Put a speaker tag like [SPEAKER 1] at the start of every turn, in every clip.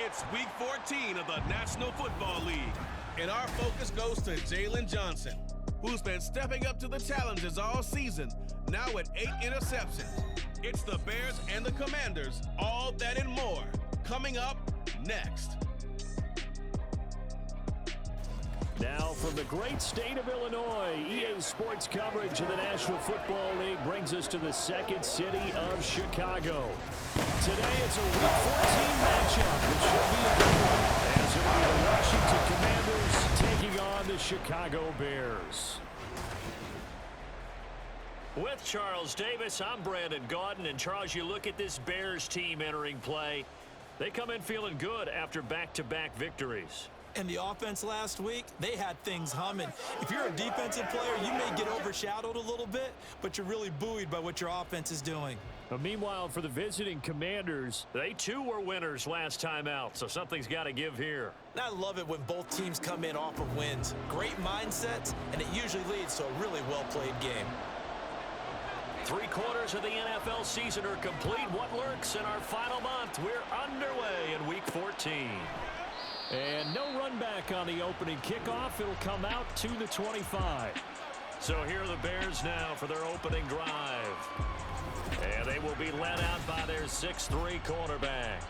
[SPEAKER 1] It's Week 14 of the National Football League, and our focus goes to Jalen Johnson, who's been stepping up to the challenges all season, now with 8 interceptions. It's the Bears and the Commanders, all that and more, coming up next.
[SPEAKER 2] Now from the great state of Illinois, EA Sports coverage of the National Football League brings us to the second city of Chicago. Today it's a Week 14 matchup, which should be a good one, as it'll be the Washington Commanders taking on the Chicago Bears.
[SPEAKER 3] With Charles Davis, I'm Brandon Gaudin. And Charles, you look at this Bears team entering play. They come in feeling good after back-to-back victories.
[SPEAKER 4] And the offense last week, they had things humming. If you're a defensive player, you may get overshadowed a little bit, but you're really buoyed by what your offense is doing.
[SPEAKER 2] But meanwhile, for the visiting Commanders,
[SPEAKER 3] they too were winners last time out, so something's got to give here.
[SPEAKER 4] And I love it when both teams come in off of wins. Great mindsets, and it usually leads to a really well-played game.
[SPEAKER 3] 3 quarters of the NFL season are complete. What lurks in our final month? We're underway in Week 14.
[SPEAKER 2] And no run back on the opening kickoff. It'll come out to the 25.
[SPEAKER 3] So here are the Bears now for their opening drive. And they will be led out by their 6'3" cornerback.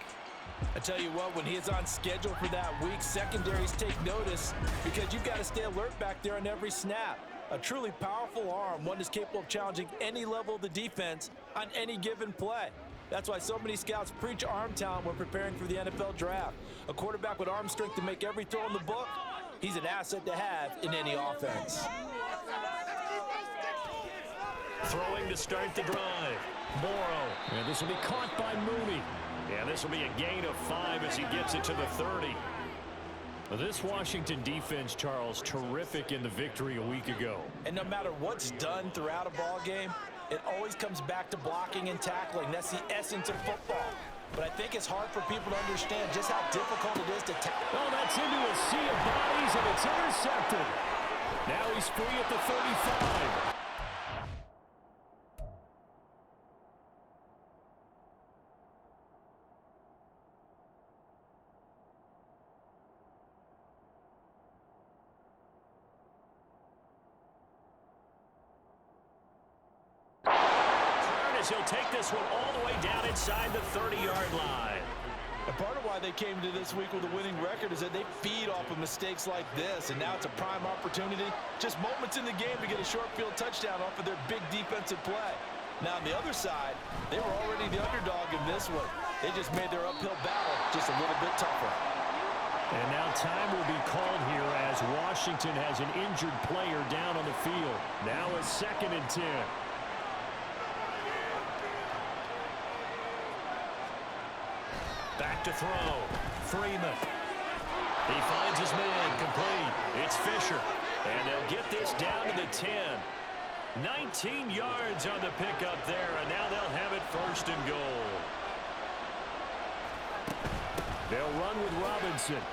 [SPEAKER 4] I tell you what, when he is on schedule for that week, secondaries take notice because you've got to stay alert back there on every snap. A truly powerful arm, one that's capable of challenging any level of the defense on any given play. That's why so many scouts preach arm talent when preparing for the NFL draft. A quarterback with arm strength to make every throw in the book, he's an asset to have in any offense.
[SPEAKER 3] Throwing to start the drive. Morrow.
[SPEAKER 2] And this will be caught by Mooney.
[SPEAKER 3] And this will be a gain of 5 as he gets it to the 30.
[SPEAKER 2] This Washington defense, Charles, terrific in the victory a week ago.
[SPEAKER 4] And no matter what's done throughout a ball game, it always comes back to blocking and tackling. That's the essence of football. But I think it's hard for people to understand just how difficult it is to tackle.
[SPEAKER 2] Oh, that's into a sea of bodies, and it's intercepted. Now he's free at the 35.
[SPEAKER 3] He'll take this one all the way down inside the 30-yard line.
[SPEAKER 4] And part of why they came to this week with a winning record is that they feed off of mistakes like this, and now it's a prime opportunity, just moments in the game to get a short field touchdown off of their big defensive play. Now on the other side, they were already the underdog in this one. They just made their uphill battle just a little bit tougher.
[SPEAKER 2] And now time will be called here as Washington has an injured player down on the field. Now a 2nd and 10.
[SPEAKER 3] Back to throw. Freeman. He finds his man complete. It's Fisher. And they'll get this down to the 10. 19 yards on the pickup there, and now they'll have it 1st and goal.
[SPEAKER 2] They'll run with Robinson.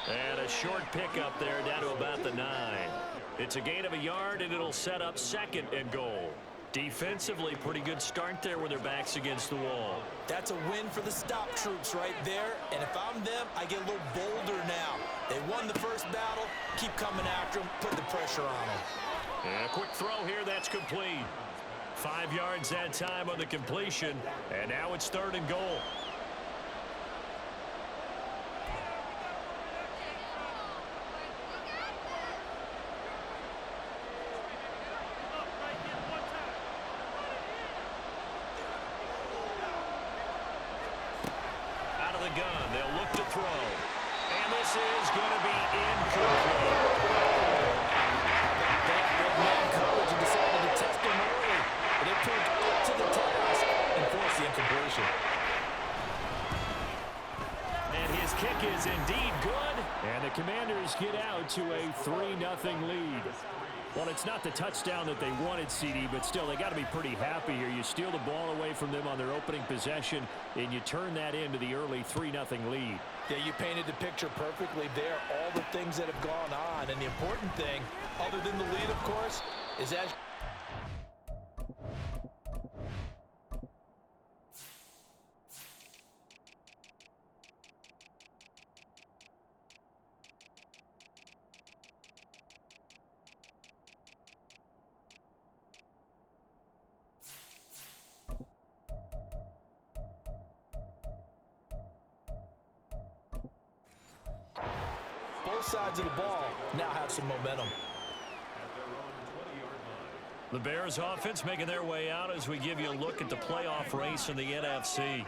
[SPEAKER 3] And a short pickup there down to about the 9. It's a gain of a yard, and it'll set up 2nd and goal. Defensively, pretty good start there with their backs against the wall.
[SPEAKER 4] That's a win for the stop troops right there. And if I'm them, I get a little bolder now. They won the first battle. Keep coming after them. Put the pressure on them.
[SPEAKER 3] And a quick throw here. That's complete. 5 yards that time on the completion. And now it's 3rd and goal. Gun. They'll look to throw. And this is going to be incomplete.
[SPEAKER 4] They had man coverage and decided to test them early. But they proved up to the task and forced the incompletion.
[SPEAKER 3] And his kick is indeed good.
[SPEAKER 2] And the Commanders get out to a 3-0 lead. Well, it's not the touchdown that they wanted, CD, but still, they got to be pretty happy here. You steal the ball away from them on their opening possession, and you turn that into the early 3-0 lead.
[SPEAKER 4] Yeah, you painted the picture perfectly there, all the things that have gone on. And the important thing, other than the lead, of course, is as both sides of the ball now have some momentum.
[SPEAKER 3] The Bears offense making their way out as we give you a look at the playoff race in the NFC.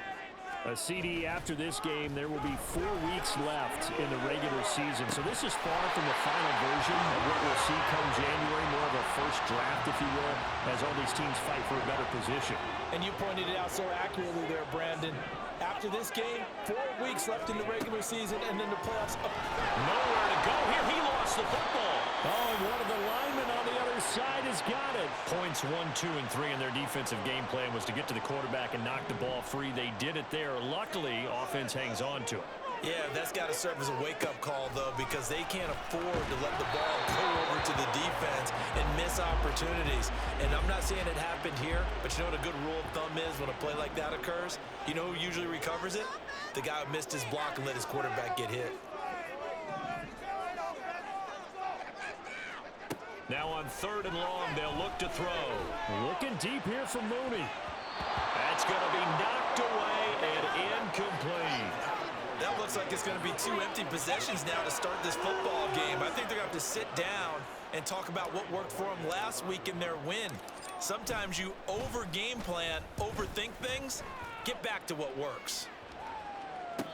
[SPEAKER 2] A CD after this game, there will be 4 weeks left in the regular season. So this is far from the final version of what we'll see come January, more of a first draft, if you will, as all these teams fight for a better position.
[SPEAKER 4] And you pointed it out so accurately there, Brandon. After this game, 4 weeks left in the regular season, and then the playoffs.
[SPEAKER 3] Nowhere to go here. He lost the football.
[SPEAKER 2] Oh, and one of the linemen on the other side has got it.
[SPEAKER 3] Points 1, 2, and 3 in their defensive game plan was to get to the quarterback and knock the ball free. They did it there. Luckily, offense hangs on to it.
[SPEAKER 4] Yeah, that's got to serve as a wake-up call, though, because they can't afford to let the ball go over to the defense and miss opportunities. And I'm not saying it happened here, but you know what a good rule of thumb is when a play like that occurs? You know who usually recovers it? The guy who missed his block and let his quarterback get hit.
[SPEAKER 3] Now on 3rd and long, they'll look to throw.
[SPEAKER 2] Looking deep here from Mooney.
[SPEAKER 3] That's going to be knocked away and incomplete.
[SPEAKER 4] That looks like it's going to be 2 empty possessions now to start this football game. I think they're going to have to sit down and talk about what worked for them last week in their win. Sometimes you over-game plan, overthink things. Get back to what works.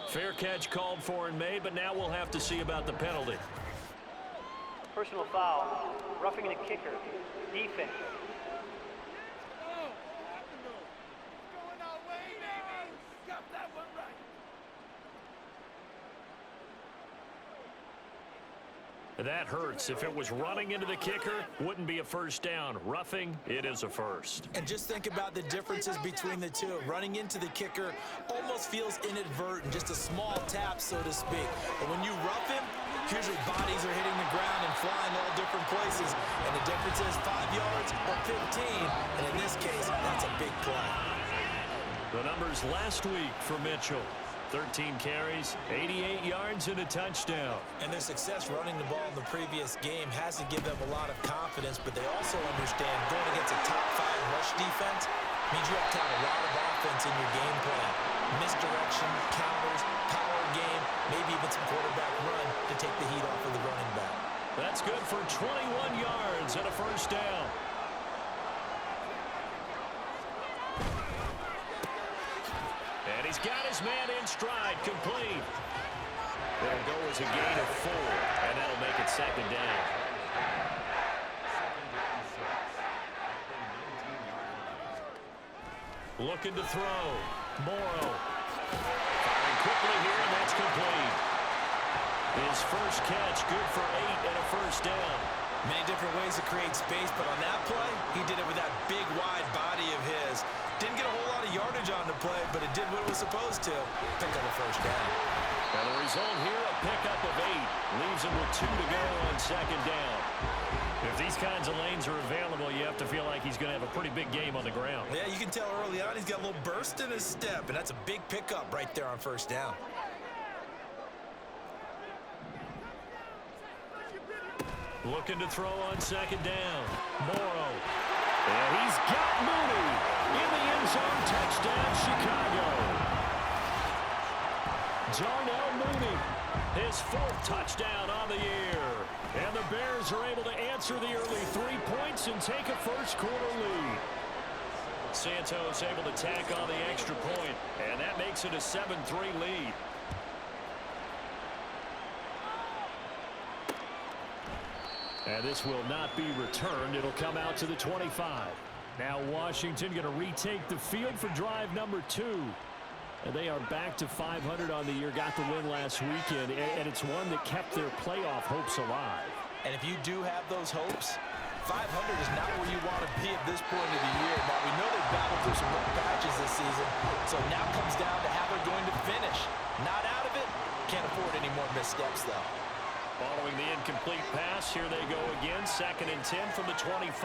[SPEAKER 3] Fair catch called for and made, but now we'll have to see about the penalty.
[SPEAKER 5] Personal foul, roughing the kicker, defense.
[SPEAKER 3] That hurts. If it was running into the kicker, wouldn't be a first down. Roughing, it is a first.
[SPEAKER 4] And just think about the differences between the two. Running into the kicker almost feels inadvertent, just a small tap, so to speak. But when you rough him, usually bodies are hitting the ground and flying all different places. And the difference is 5 yards or 15. And in this case, that's a big play.
[SPEAKER 3] The numbers last week for Mitchell. 13 carries, 88 yards, and a touchdown.
[SPEAKER 4] And their success running the ball in the previous game has to give them a lot of confidence, but they also understand going against a top 5 rush defense means you have to have a lot of offense in your game plan. Misdirection, counters, power game, maybe even some quarterback run to take the heat off of the running back.
[SPEAKER 3] That's good for 21 yards and a first down. And he's got his man in stride, complete. It'll go as a gain of 4, and that'll make it 2nd down. Looking to throw. Morrow. Firing quickly here, and that's complete. His first catch, good for 8 and a first down.
[SPEAKER 4] Many different ways to create space, but on that play, he did it with that big, wide body of his. Didn't get a whole lot of yardage on the play, but it did what it was supposed to. Pick up a first down.
[SPEAKER 3] And the result here, a pickup of 8. Leaves him with 2 to go on 2nd down. If these kinds of lanes are available, you have to feel like he's going to have a pretty big game on the ground.
[SPEAKER 4] Yeah, you can tell early on he's got a little burst in his step, and that's a big pickup right there on first down.
[SPEAKER 3] Looking to throw on 2nd down. Morrow. And he's got Mooney in the end zone. Touchdown, Chicago. Darnell Mooney, his 4th touchdown on the year. And the Bears are able to answer the early 3 points and take a first-quarter lead. Santos able to tack on the extra point, and that makes it a 7-3 lead. And this will not be returned. It'll come out to the 25. Now Washington going to retake the field for drive number 2. And they are back to 500 on the year. Got the win last weekend, and it's one that kept their playoff hopes alive.
[SPEAKER 4] And if you do have those hopes, 500 is not where you want to be at this point of the year. Now, we know they've battled through some rough patches this season, so now comes down to how they're going to finish. Not out of it. Can't afford any more missteps, though.
[SPEAKER 3] Following the incomplete pass, here they go again. 2nd and 10 from the 25.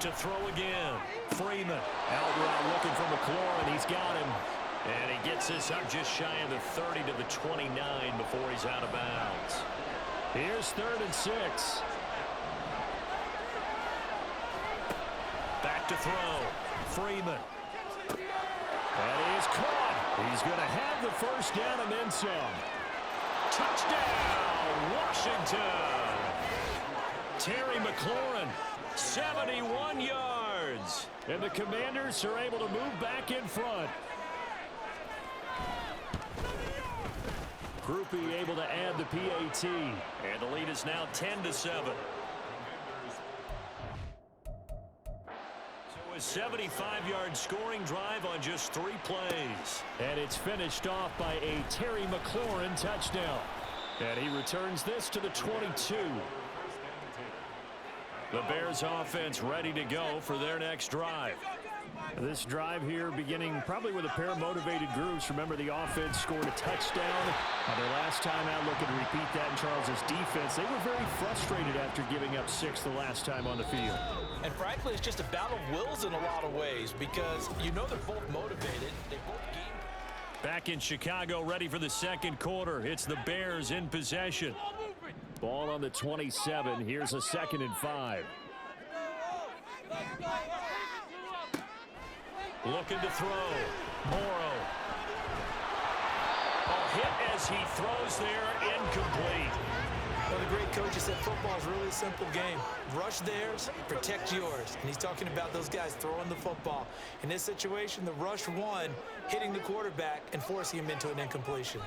[SPEAKER 3] To throw again. Freeman out route looking for McLaurin. He's got him. And he gets this up just shy of the 30 to the 29 before he's out of bounds.
[SPEAKER 2] Here's 3rd and 6.
[SPEAKER 3] Back to throw. Freeman.
[SPEAKER 2] And he's caught. He's going to have the first down and then some. Touchdown, Washington. Terry McLaurin, 71 yards. And the Commanders are able to move back in front. Groupie able to add the PAT.
[SPEAKER 3] And the lead is now 10-7. So a 75-yard scoring drive on just 3 plays.
[SPEAKER 2] And it's finished off by a Terry McLaurin touchdown. And he returns this to the 22.
[SPEAKER 3] The Bears offense ready to go for their next drive.
[SPEAKER 2] This drive here beginning probably with a pair of motivated groups. Remember, the offense scored a touchdown on their last time out. Looking to repeat that in Charles's defense. They were very frustrated after giving up 6 the last time on the field.
[SPEAKER 4] And frankly, it's just a battle of wills in a lot of ways because you know they're both motivated. They both game.
[SPEAKER 3] Back in Chicago, ready for the second quarter. It's the Bears in possession.
[SPEAKER 2] Ball on the 27. Here's a 2nd and 5.
[SPEAKER 3] Looking to throw. Morrow. A hit as he throws there, incomplete.
[SPEAKER 4] Well, the great coach has said football is really a simple game. Rush theirs, protect yours. And he's talking about those guys throwing the football. In this situation, the rush won, hitting the quarterback and forcing him into an incompletion.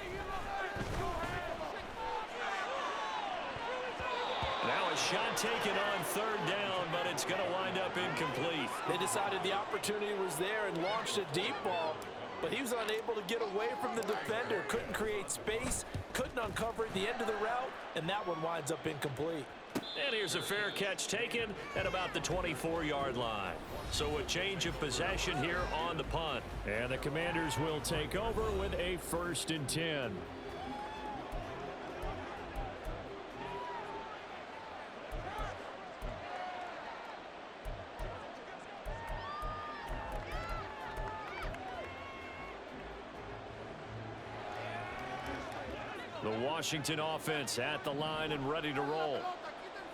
[SPEAKER 3] Now a shot taken on 3rd down, but it's going to wind up incomplete.
[SPEAKER 4] They decided the opportunity was there and launched a deep ball, but he was unable to get away from the defender. Couldn't create space, couldn't uncover the end of the route, and that one winds up incomplete.
[SPEAKER 3] And here's a fair catch taken at about the 24-yard line. So a change of possession here on the punt.
[SPEAKER 2] And the Commanders will take over with a 1st and 10.
[SPEAKER 3] The Washington offense at the line and ready to roll.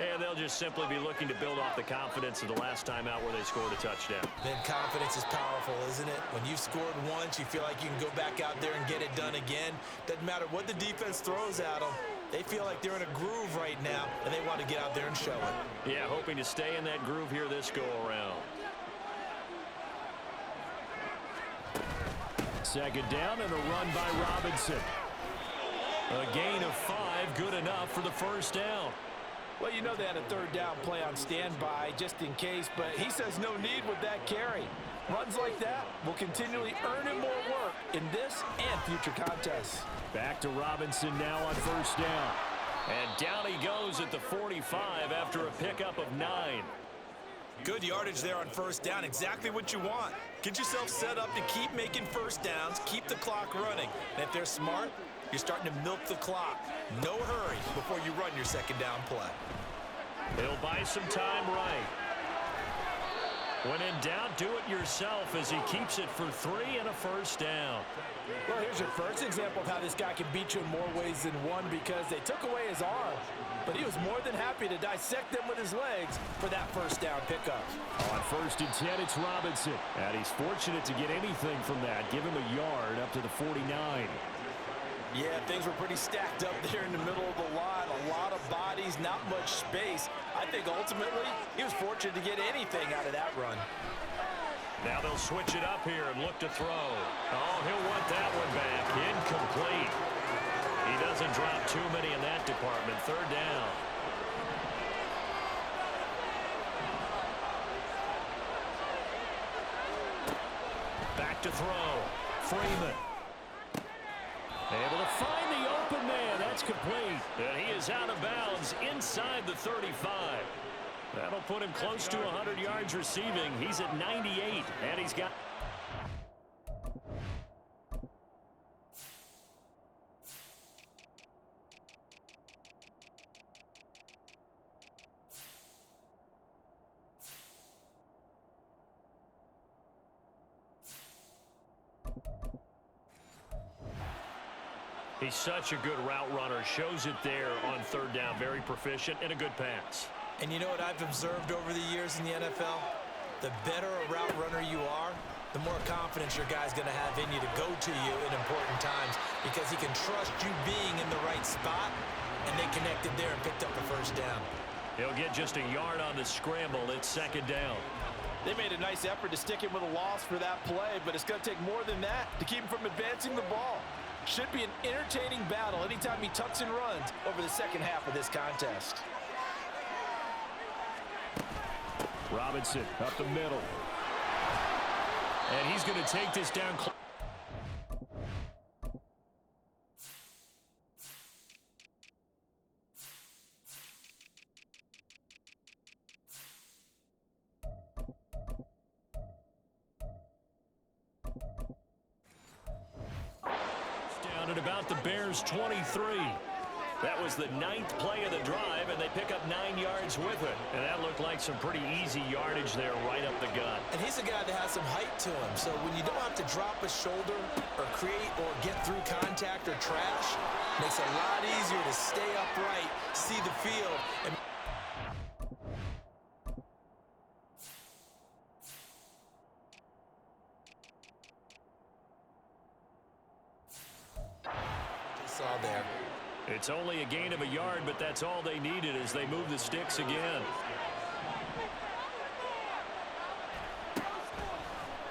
[SPEAKER 3] And they'll just simply be looking to build off the confidence of the last time out where they scored a touchdown.
[SPEAKER 4] Then confidence is powerful, isn't it? When you've scored once, you feel like you can go back out there and get it done again. Doesn't matter what the defense throws at them. They feel like they're in a groove right now, and they want to get out there and show it.
[SPEAKER 3] Yeah, hoping to stay in that groove here this go-around.
[SPEAKER 2] 2nd down and a run by Robinson.
[SPEAKER 3] A gain of 5, good enough for the 1st down.
[SPEAKER 4] Well, you know they had a 3rd down play on standby just in case, but he says no need with that carry. Runs like that will continually earn him more work in this and future contests.
[SPEAKER 2] Back to Robinson now on 1st down.
[SPEAKER 3] And down he goes at the 45 after a pickup of 9.
[SPEAKER 4] Good yardage there on 1st down. Exactly what you want. Get yourself set up to keep making 1st downs, keep the clock running. And if they're smart, you're starting to milk the clock. No hurry before you run your 2nd down play.
[SPEAKER 3] He'll buy some time right. When in doubt, do it yourself as he keeps it for 3 and a 1st down.
[SPEAKER 4] Well, here's your first example of how this guy can beat you in more ways than one because they took away his arm. But he was more than happy to dissect them with his legs for that 1st down pickup.
[SPEAKER 2] On 1st and 10, it's Robinson. And he's fortunate to get anything from that. Give him a yard up to the 49.
[SPEAKER 4] Yeah, things were pretty stacked up there in the middle of the line. A lot of bodies, not much space. I think ultimately he was fortunate to get anything out of that run.
[SPEAKER 3] Now they'll switch it up here and look to throw. Oh, he'll want that one back. Incomplete. He doesn't drop too many in that department. 3rd down. Back to throw. Freeman.
[SPEAKER 2] Able to find the open man. That's complete.
[SPEAKER 3] And he is out of bounds inside the 35. That'll put him close to 100 yards receiving. He's at 98, and he's got... He's such a good route runner. Shows it there on 3rd down. Very proficient and a good pass.
[SPEAKER 4] And you know what I've observed over the years in the NFL? The better a route runner you are, the more confidence your guy's going to have in you to go to you in important times because he can trust you being in the right spot, and they connected there and picked up the first down.
[SPEAKER 2] He'll get just a yard on the scramble. It's second down.
[SPEAKER 4] They made a nice effort to stick him with a loss for that play, but it's going to take more than that to keep him from advancing the ball. Should be an entertaining battle anytime he tucks and runs over the second half of this contest.
[SPEAKER 2] Robinson up the middle. And he's going to take this down. Down at about the Bears' 23. That was the 9th play of the drive, and they pick up 9 yards with it. And that looked like some pretty easy yardage there right up the gut.
[SPEAKER 4] And he's a guy that has some height to him, so when you don't have to drop a shoulder or create or get through contact or trash, it makes it a lot easier to stay upright, see the field, and saw there.
[SPEAKER 2] It's only a gain of a yard, but that's all they needed as they move the sticks again.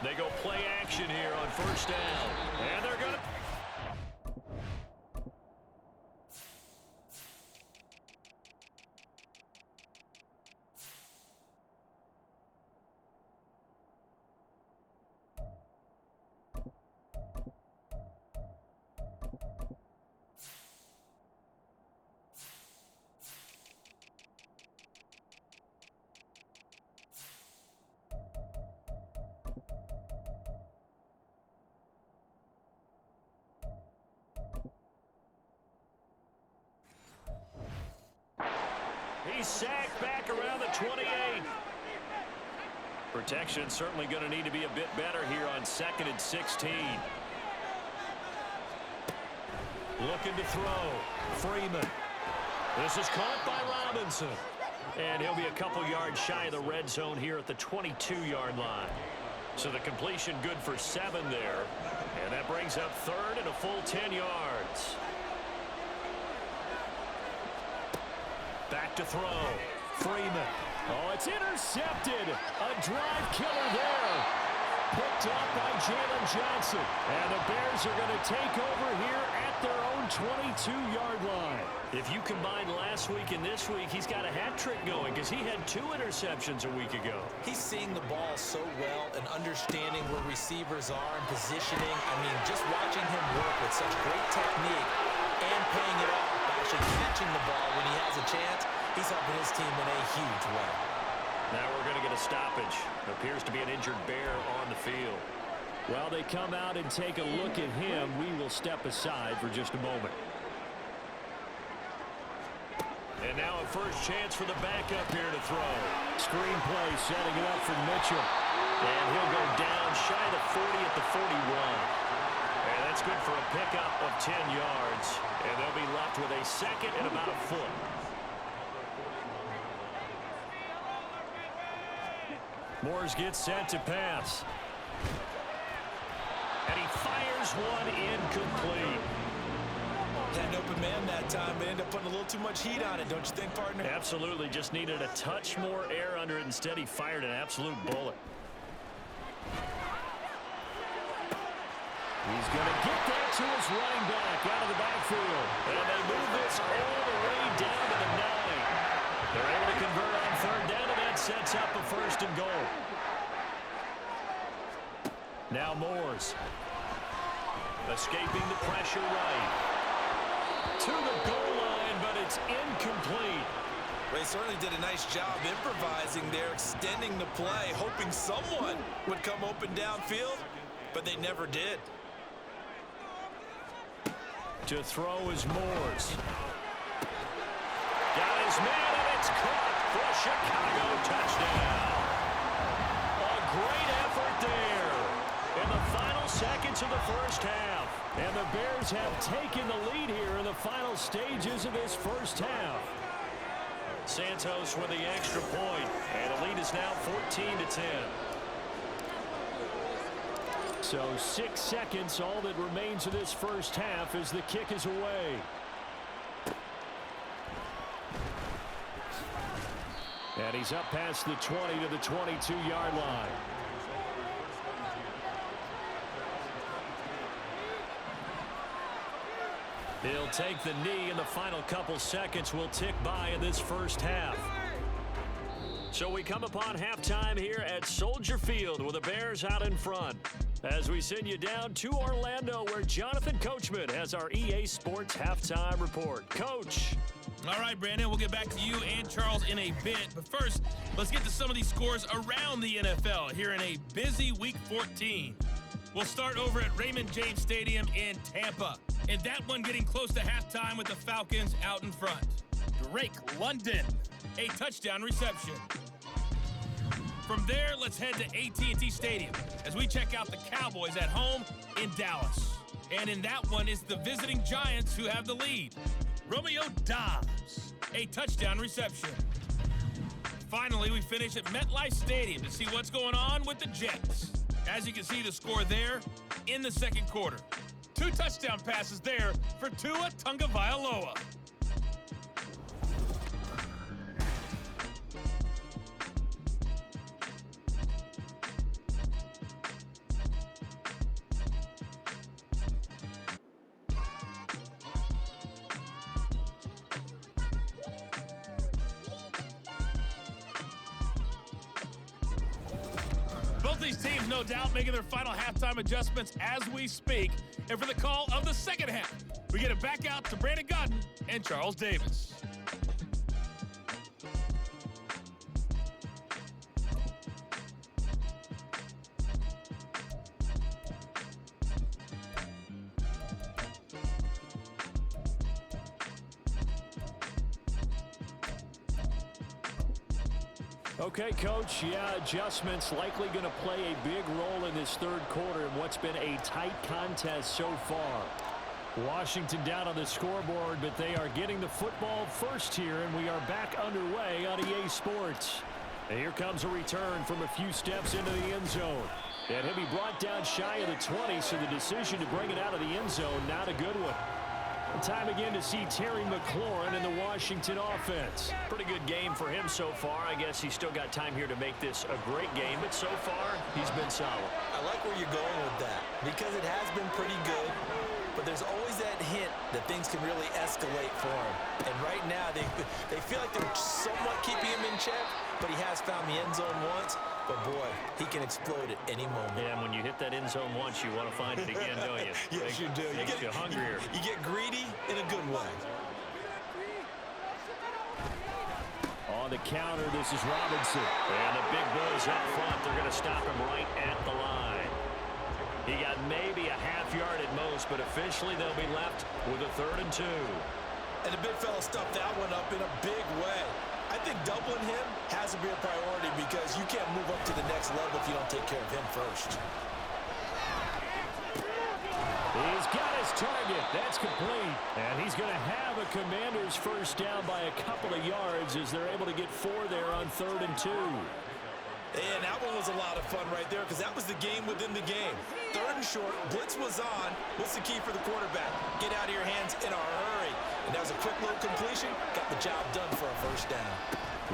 [SPEAKER 2] They go play action here on first down. And they're going to... He's sacked back around the 28. Protection certainly going to need to be a bit better here on 2nd and 16. Looking to throw. Freeman. This is caught by Robinson. And he'll be a couple yards shy of the red zone here at the 22-yard line. So the completion good for 7 there. And that brings up 3rd and a full 10 yards. Back to throw. Freeman. Oh, it's intercepted. A drive killer there. Picked up by Jalen Johnson. And the Bears are going to take over here at their own 22-yard line. If you combine last week and this week, he's got a hat trick going because he had 2 interceptions a week ago.
[SPEAKER 4] He's seeing the ball so well and understanding where receivers are and positioning. I mean, just watching him work with such great technique and paying it off by actually catching the ball when he has a chance, he's helping his team in a huge way.
[SPEAKER 2] Now we're going to get a stoppage. Appears to be an injured Bear on the field. While they come out and take a look at him, we will step aside for just a moment. And now a first chance for the backup here to throw. Screen play setting it up for Mitchell. And he'll go down shy of the 40 at the 41. And that's good for a pickup of 10 yards. And they'll be left with a 2nd and about a foot. Moores gets set to pass. And he fires one incomplete.
[SPEAKER 4] Had an open man that time, but ended up putting a little too much heat on it, don't you think, partner?
[SPEAKER 2] Absolutely. Just needed a touch more air under it. Instead, he fired an absolute bullet. He's going to get that to his running back out of the backfield. And they move this all the way down to the 9. They're able to convert on 3rd down, and that sets up a 1st and goal. Now Moores. Escaping the pressure right. To the goal line, but it's incomplete.
[SPEAKER 4] They certainly did a nice job improvising there, extending the play, hoping someone would come open downfield, but they never did.
[SPEAKER 2] To throw is Moores. Got his man, and it's caught for a Chicago touchdown. A great effort there in the final seconds of the first half. And the Bears have taken the lead here in the final stages of this first half. Santos with the extra point, and the lead is now 14-10. So 6 seconds, all that remains of this first half as the kick is away. And he's up past the 20 to the 22-yard line. He'll take the knee, and the final couple seconds will tick by in this first half. So we come upon halftime here at Soldier Field with the Bears out in front. As we send you down to Orlando, where Jonathan Coachman has our EA Sports halftime report. Coach.
[SPEAKER 6] All right, Brandon, we'll get back to you and Charles in a bit. But first, let's get to some of these scores around the NFL here in a busy Week 14. We'll start over at Raymond James Stadium in Tampa. And that one getting close to halftime with the Falcons out in front. Drake London, a touchdown reception. From there, let's head to AT&T Stadium as we check out the Cowboys at home in Dallas. And in that one is the visiting Giants who have the lead. Romeo Dobbs, a touchdown reception. Finally, we finish at MetLife Stadium to see what's going on with the Jets. As you can see, the score there in the second quarter. 2 touchdown passes there for Tua Tagovailoa. Both these teams, no doubt, making their final halftime adjustments as we speak. And for the call of the second half, we get it back out to Brandon Godden and Charles Davis.
[SPEAKER 2] Okay, Coach, yeah, adjustments likely going to play a big role in this third quarter in what's been a tight contest so far. Washington down on the scoreboard, but they are getting the football first here, and we are back underway on EA Sports. And here comes a return from a few steps into the end zone. And he'll be brought down shy of the 20, so the decision to bring it out of the end zone, not a good one. Time again to see Terry McLaurin in the Washington offense.
[SPEAKER 3] Pretty good game for him so far. I guess he's still got time here to make this a great game, but so far, he's been solid.
[SPEAKER 4] I like where you're going with that because it has been pretty good, but there's always that hint that things can really escalate for him. And right now, they feel like they're somewhat keeping him in check, but he has found the end zone once. But, boy, he can explode at any moment.
[SPEAKER 3] Yeah, and when you hit that end zone once, you want to find it again, don't you?
[SPEAKER 4] Yes, you do.
[SPEAKER 3] Makes you hungrier.
[SPEAKER 4] You get greedy in a good way.
[SPEAKER 2] On the counter, this is Robinson.
[SPEAKER 3] And the big boys up front, they're going to stop him right at the line. He got maybe a half yard at most, but officially they'll be left with a 3rd and 2.
[SPEAKER 4] And the big fella stuffed that one up in a big way. I think doubling him has to be a priority because you can't move up to the next level if you don't take care of him first.
[SPEAKER 2] He's got his target. That's complete. And he's going to have a Commander's first down by a couple of yards as they're able to get 4 there on 3rd and 2.
[SPEAKER 4] And that one was a lot of fun right there because that was the game within the game. 3rd and short, blitz was on. What's the key for the quarterback? Get out of your hands in a hurry. And that was a quick little completion. Got the job done for a first down.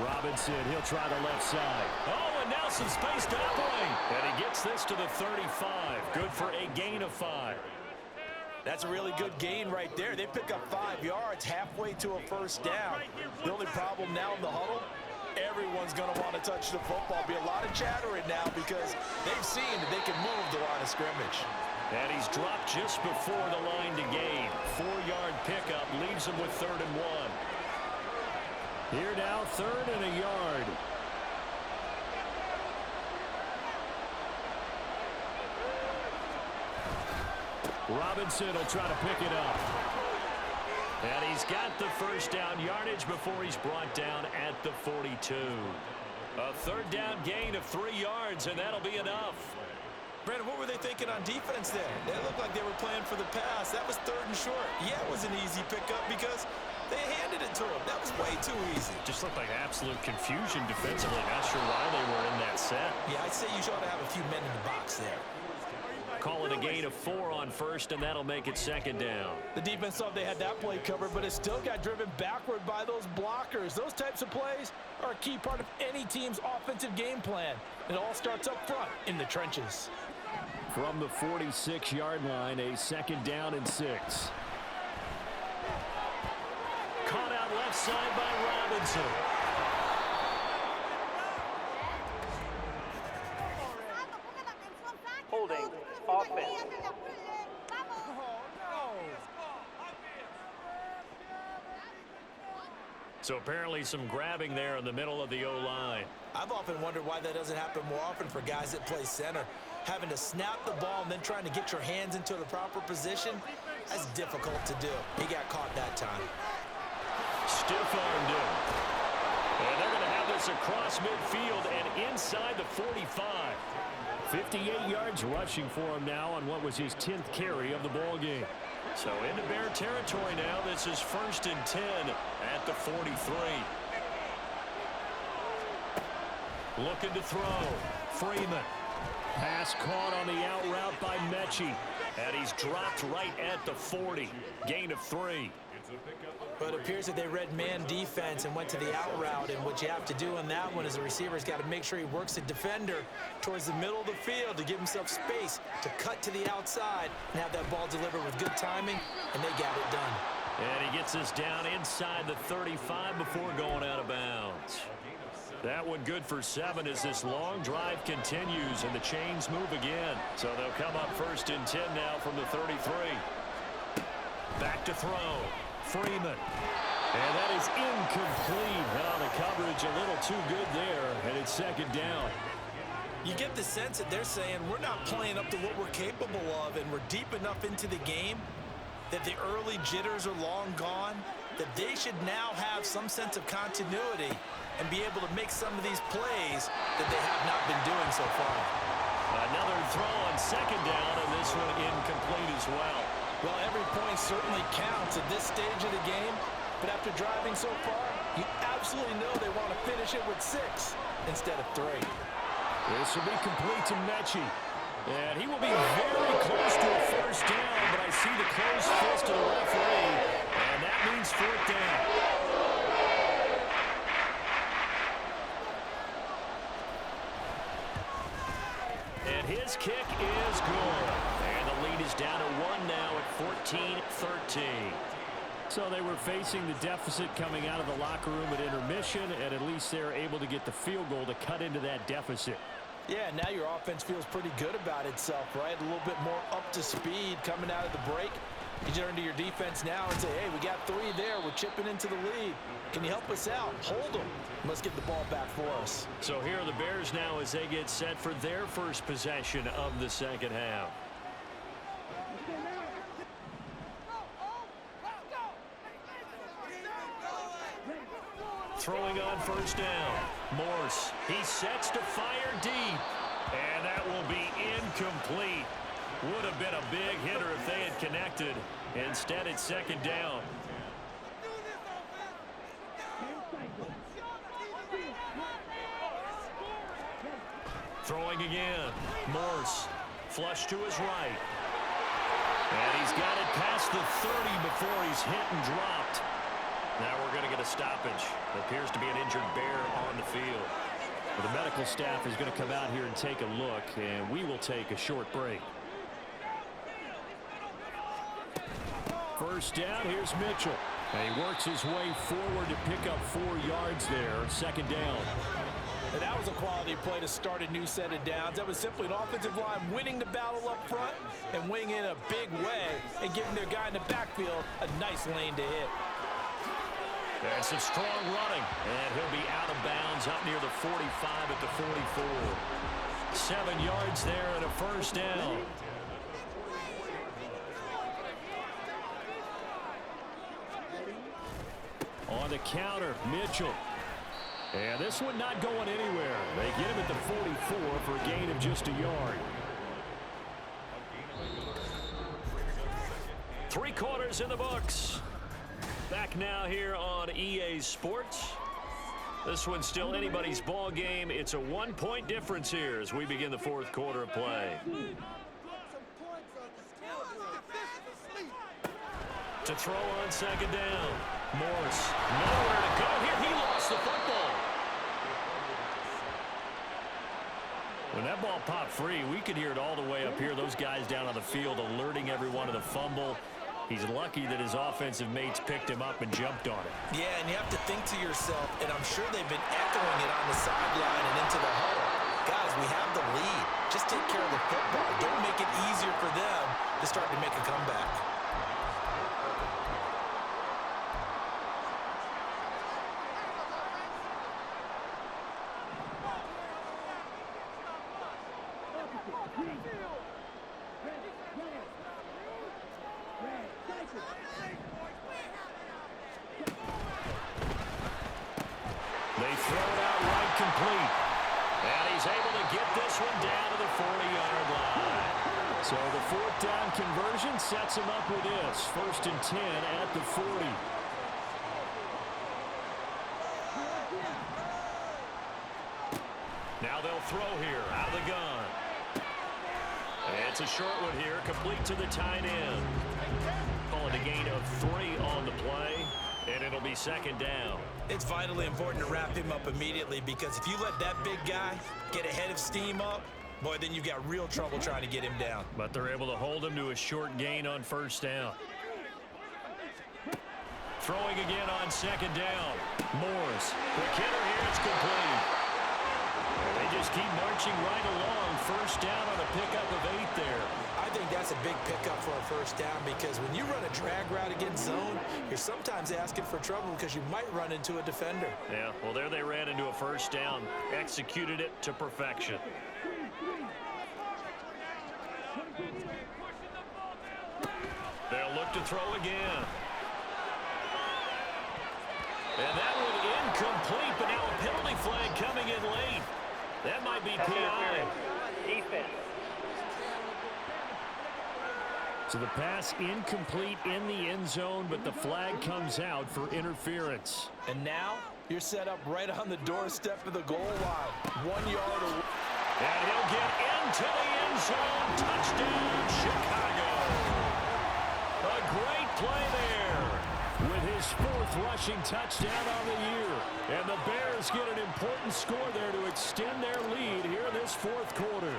[SPEAKER 2] Robinson, he'll try the left side.
[SPEAKER 3] Oh, and now some space to operate. And he gets this to the 35. Good for a gain of 5.
[SPEAKER 4] That's a really good gain right there. They pick up 5 yards halfway to a first down. The only problem now in the huddle, everyone's going to want to touch the football. Be a lot of chattering now because they've seen that they can move the line of scrimmage.
[SPEAKER 2] And he's dropped just before the line to gain. 4-yard pickup leaves him with 3rd and 1. Here now, 3rd and a yard. Robinson will try to pick it up. And he's got the first down yardage before he's brought down at the 42. A 3rd down gain of 3 yards, and that'll be enough.
[SPEAKER 4] Brandon, what were they thinking on defense there? They looked like they were playing for the pass. That was 3rd and short. Yeah, it was an easy pickup because they handed it to him. That was way too easy.
[SPEAKER 3] Just looked like absolute confusion defensively. Not sure why they were in that set.
[SPEAKER 4] Yeah, I'd say you ought to have a few men in the box there.
[SPEAKER 3] Call it a gain of 4 on first, and that'll make it second down.
[SPEAKER 4] The defense thought they had that play covered, but it still got driven backward by those blockers. Those types of plays are a key part of any team's offensive game plan. It all starts up front in the trenches.
[SPEAKER 2] From the 46-yard line, a second down and 6.
[SPEAKER 3] Caught out left side by Robinson.
[SPEAKER 5] Holding. Offense.
[SPEAKER 3] So apparently some grabbing there in the middle of the O-line.
[SPEAKER 4] I've often wondered why that doesn't happen more often for guys that play center. Having to snap the ball and then trying to get your hands into the proper position, that's difficult to do. He got caught that time.
[SPEAKER 3] Stiff-armed him. And they're going to have this across midfield and inside the 45.
[SPEAKER 2] 58 yards rushing for him now on what was his 10th carry of the ball game.
[SPEAKER 3] So into Bear territory now. This is 1st and 10 at the 43. Looking to throw. Freeman.
[SPEAKER 2] Pass caught on the out route by Mechie.
[SPEAKER 3] And he's dropped right at the 40. Gain of 3.
[SPEAKER 4] But it appears that they read man defense and went to the out route. And what you have to do on that one is the receiver's got to make sure he works the defender towards the middle of the field to give himself space to cut to the outside and have that ball delivered with good timing, and they got it done.
[SPEAKER 3] And he gets us down inside the 35 before going out of bounds. That one good for 7 as this long drive continues and the chains move again. So they'll come up 1st and 10 now from the 33. Back to throw. Freeman.
[SPEAKER 2] And that is incomplete. Now the coverage a little too good there, and it's second down.
[SPEAKER 4] You get the sense that they're saying we're not playing up to what we're capable of, and we're deep enough into the game that the early jitters are long gone, that they should now have some sense of continuity and be able to make some of these plays that they have not been doing so far.
[SPEAKER 3] Another throw on second down, and this one incomplete as well.
[SPEAKER 4] Well, every point certainly counts at this stage of the game, but after driving so far, you absolutely know they want to finish it with 6 instead of 3.
[SPEAKER 2] This will be complete to Mechie. And he will be very close to a first down, but I see the closed fist of the referee, and that means 4th down.
[SPEAKER 3] And his kick is good. And the lead is down to 1 now at 14-13.
[SPEAKER 2] So they were facing the deficit coming out of the locker room at intermission, and at least they're able to get the field goal to cut into that deficit.
[SPEAKER 4] Yeah, now your offense feels pretty good about itself, right? A little bit more up to speed coming out of the break. You turn to your defense now and say, hey, we got 3 there. We're chipping into the lead. Can you help us out? Hold them. Let's get the ball back for us.
[SPEAKER 3] So here are the Bears now as they get set for their first possession of the second half. Throwing on first down. Morse. He sets to fire deep. And that will be incomplete. Would have been a big hitter if they had connected. Instead, it's second down. Throwing again. Morse. Flush to his right. And he's got it past the 30 before he's hit and dropped. Now we're going to get a stoppage. It appears to be an injured Bear on the field.
[SPEAKER 2] Well, the medical staff is going to come out here and take a look, and we will take a short break. First down, here's Mitchell. And he works his way forward to pick up 4 yards there. Second down.
[SPEAKER 4] And that was a quality play to start a new set of downs. That was simply an offensive line winning the battle up front and winning in a big way and giving their guy in the backfield a nice lane to hit.
[SPEAKER 3] There's some strong running, and he'll be out of bounds up near the 45 at the 44. 7 yards there and a first down.
[SPEAKER 2] On the counter, Mitchell. And this one not going anywhere. They get him at the 44 for a gain of just a yard.
[SPEAKER 3] 3 quarters in the books. Back now here on EA Sports. This one's still anybody's ball game. It's a 1-point difference here as we begin the 4th quarter of play. To throw on second down. Morse, nowhere to go here. He lost the football. When that ball popped free, we could hear it all the way up here. Those guys down on the field alerting everyone of the fumble. He's lucky that his offensive mates picked him up and jumped on it.
[SPEAKER 4] Yeah, and you have to think to yourself, and I'm sure they've been echoing it on the sideline and into the huddle. Guys, we have the lead. Just take care of the football. Don't make it easier for them to start to make a comeback.
[SPEAKER 3] They throw it out right complete. And he's able to get this one down to the 40-yard line.
[SPEAKER 2] So the fourth down conversion sets him up with this. 1st and 10 at the 40.
[SPEAKER 3] Now they'll throw here out of the gun. It's a short one here, complete to the tight end. Call it a gain of 3 on the play, and it'll be second down.
[SPEAKER 4] It's vitally important to wrap him up immediately, because if you let that big guy get ahead of steam up, boy, then you've got real trouble trying to get him down.
[SPEAKER 3] But they're able to hold him to a short gain on 1st down. Throwing again on 2nd down. Morse, quick hitter here, it's complete. They just keep marching right along. 1st down on a pickup of 8 there.
[SPEAKER 4] I think that's a big pickup for a 1st down, because when you run a drag route against zone, you're sometimes asking for trouble because you might run into a defender.
[SPEAKER 3] Yeah, well, there they ran into a 1st down. Executed it to perfection. They'll look to throw again. And that one incomplete, but now a penalty flag coming in late. That might be PI.
[SPEAKER 5] Defense.
[SPEAKER 2] So the pass incomplete in the end zone, but the flag comes out for interference.
[SPEAKER 4] And now you're set up right on the doorstep of the goal line. 1 yard away.
[SPEAKER 3] And he'll get into the end zone. Touchdown, Chicago. A great play there.
[SPEAKER 2] With his 4th rushing touchdown on the year. And the Bears get an important score there to extend their lead here in this 4th quarter.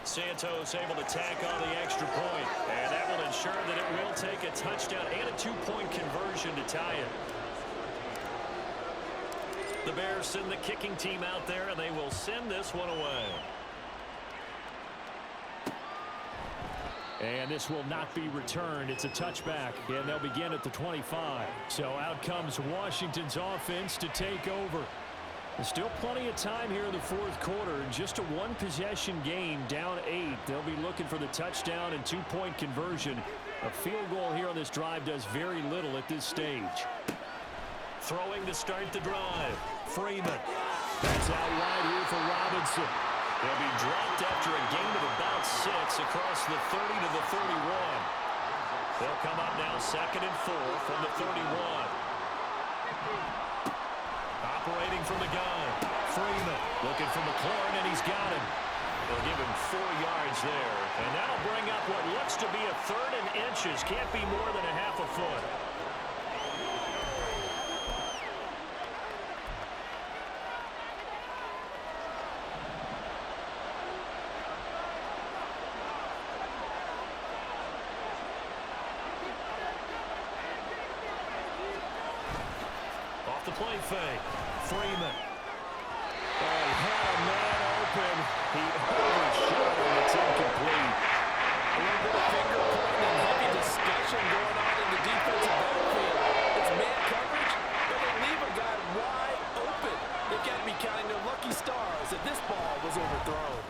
[SPEAKER 3] Santos able to tack on the extra point, and that will ensure that it will take a touchdown and a 2-point conversion to tie it. The Bears send the kicking team out there, and they will send this one away.
[SPEAKER 2] And this will not be returned. It's a touchback, and they'll begin at the 25. So out comes Washington's offense to take over. There's still plenty of time here in the 4th quarter. Just a 1-possession game, down 8. They'll be looking for the touchdown and 2-point conversion. A field goal here on this drive does very little at this stage.
[SPEAKER 3] Throwing to start the drive. Freeman.
[SPEAKER 2] That's out wide here for Robinson.
[SPEAKER 3] They'll be dropped after a gain of about 6 across the 30 to the 31. They'll come up now 2nd and 4 from the 31. Operating from the gun. Freeman looking for McLaurin, and he's got him. They'll give him 4 yards there. And that'll bring up what looks to be a 3rd and inches. Can't be more than a half a foot. Off the play fake. Freeman.
[SPEAKER 2] Oh, he had a man open. He overshot him. It's incomplete.
[SPEAKER 4] A little bit of finger pointing and heavy discussion going on in the defensive backfield. It's man coverage, but they leave a guy wide open. They've got to be counting their lucky stars that this ball was overthrown.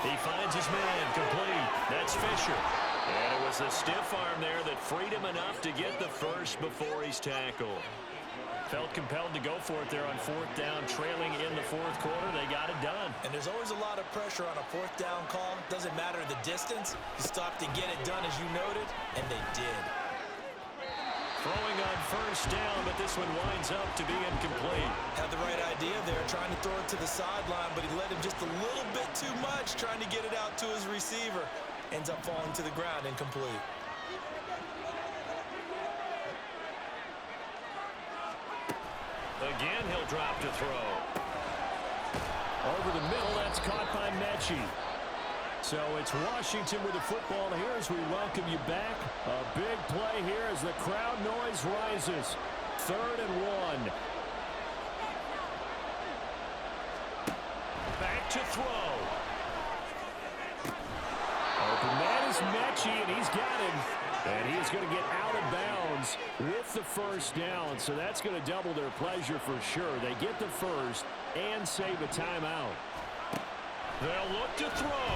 [SPEAKER 3] He finds his man complete. That's Fisher. And it was the stiff arm there that freed him enough to get the first before he's tackled. Felt compelled to go for it there on 4th down, trailing in the 4th quarter. They got it done.
[SPEAKER 4] And there's always a lot of pressure on a 4th down call. Doesn't matter the distance. You stop to get it done, as you noted, and they did.
[SPEAKER 3] Throwing on 1st down, but this one winds up to be incomplete.
[SPEAKER 4] Had the right idea there, trying to throw it to the sideline, but he let him just a little bit too much, trying to get it out to his receiver. ends up falling to the ground, incomplete.
[SPEAKER 3] Again, he'll drop to throw.
[SPEAKER 2] Over the middle, that's caught by Mechie. So it's Washington with the football here as we welcome you back. A big play here as the crowd noise rises. 3rd and 1.
[SPEAKER 3] Back to throw.
[SPEAKER 2] Open man is Mechie, and he's got him. And he is going to get out of bounds with the first down. So that's going to double their pleasure for sure. They get the first and save a timeout.
[SPEAKER 3] They'll look to throw.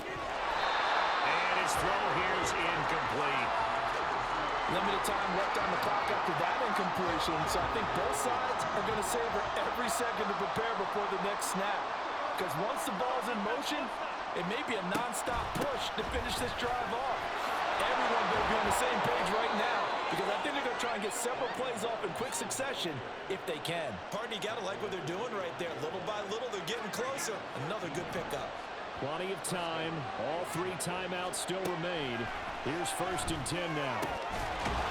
[SPEAKER 3] And his throw here is incomplete.
[SPEAKER 4] Limited time left on the clock after that incompletion. So I think both sides are going to savor every second to prepare before the next snap. Because once the ball's in motion, it may be a non-stop push to finish this drive off. Everyone better be on the same page right now, because I think they're going to try and get several plays off in quick succession if they can.
[SPEAKER 7] Pardon, you got to like what they're doing right there. Little by little, they're getting closer. Another good pickup.
[SPEAKER 2] Plenty of time. All 3 timeouts still remain. Here's 1st and 10 now.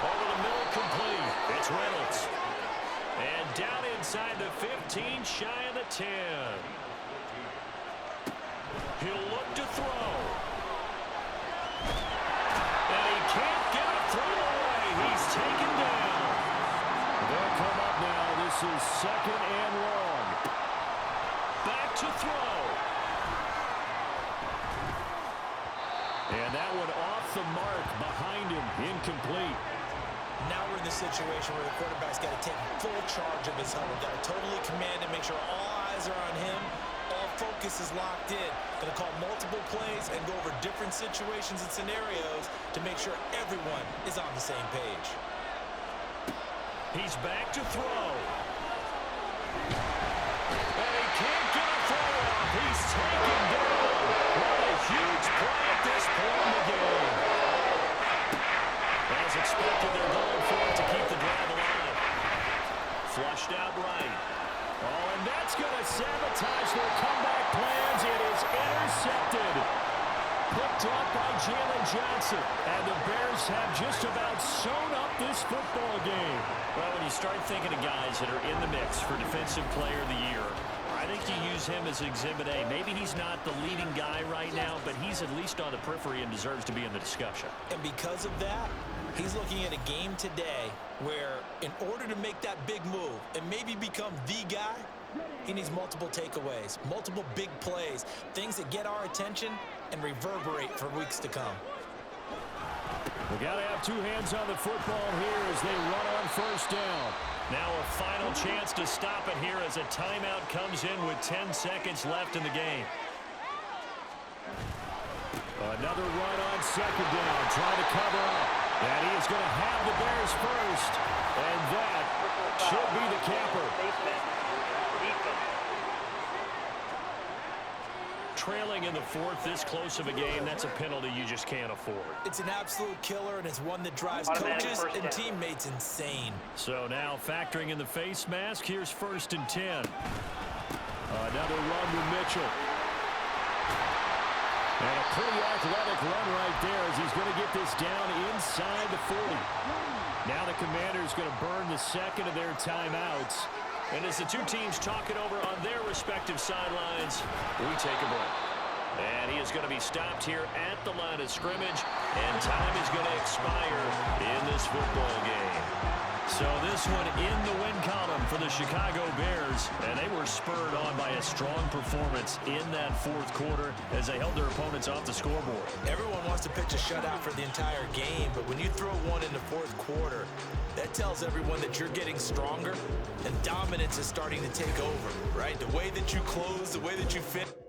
[SPEAKER 3] Over the middle, complete. It's Reynolds. And down inside the 15, shy of the 10. He'll look to throw. And he can't get a throw away. He's taken down.
[SPEAKER 2] They'll come up now. This is 2nd and long.
[SPEAKER 3] Back to throw.
[SPEAKER 2] And that one off the mark behind him. Incomplete.
[SPEAKER 7] Now we're in the situation where the quarterback's got to take full charge of his huddle. Got to totally command it, make sure all eyes are on him. All focus is locked in. Going to call multiple plays and go over different situations and scenarios to make sure everyone is on the same page.
[SPEAKER 3] He's back to throw. And he can't get a throw off. He's taken down. What a huge play at this point in the game. As expected, they're going for it to keep the drive alive. Flushed out right.
[SPEAKER 2] Oh, and that's going to sabotage their comeback plans. It is intercepted. Picked up by Jalen Johnson. And the Bears have just about sewn up this football game.
[SPEAKER 3] Well, when you start thinking of guys that are in the mix for Defensive Player of the Year, I think you use him as Exhibit A. Maybe he's not the leading guy right now, but he's at least on the periphery and deserves to be in the discussion.
[SPEAKER 7] And because of that, he's looking at a game today where in order to make that big move and maybe become the guy, he needs multiple takeaways, multiple big plays, things that get our attention and reverberate for weeks to come.
[SPEAKER 2] We got to have 2 hands on the football here as they run on 1st down.
[SPEAKER 3] Now a final chance to stop it here as a timeout comes in with 10 seconds left in the game.
[SPEAKER 2] Another run on 2nd down, trying to cover up. And he is going to have the Bears first. And that should be the capper.
[SPEAKER 3] Trailing in the 4th, this close of a game, that's a penalty you just can't afford.
[SPEAKER 7] It's an absolute killer, and it's one that drives coaches and teammates insane.
[SPEAKER 3] So now factoring in the face mask, here's 1st and 10.
[SPEAKER 2] Another run with Mitchell. And a pretty athletic run right there as he's going to get this down inside the 40. Now the Commanders going to burn the 2nd of their timeouts.
[SPEAKER 3] And as the 2 teams talk it over on their respective sidelines, we take a break. And he is going to be stopped here at the line of scrimmage, and time is going to expire in this football game. So this one in the win column for the Chicago Bears, and they were spurred on by a strong performance in that 4th quarter as they held their opponents off the scoreboard.
[SPEAKER 7] Everyone wants to pitch a shutout for the entire game, but when you throw one in the 4th quarter, that tells everyone that you're getting stronger and dominance is starting to take over, right? The way that you close, the way that you fit.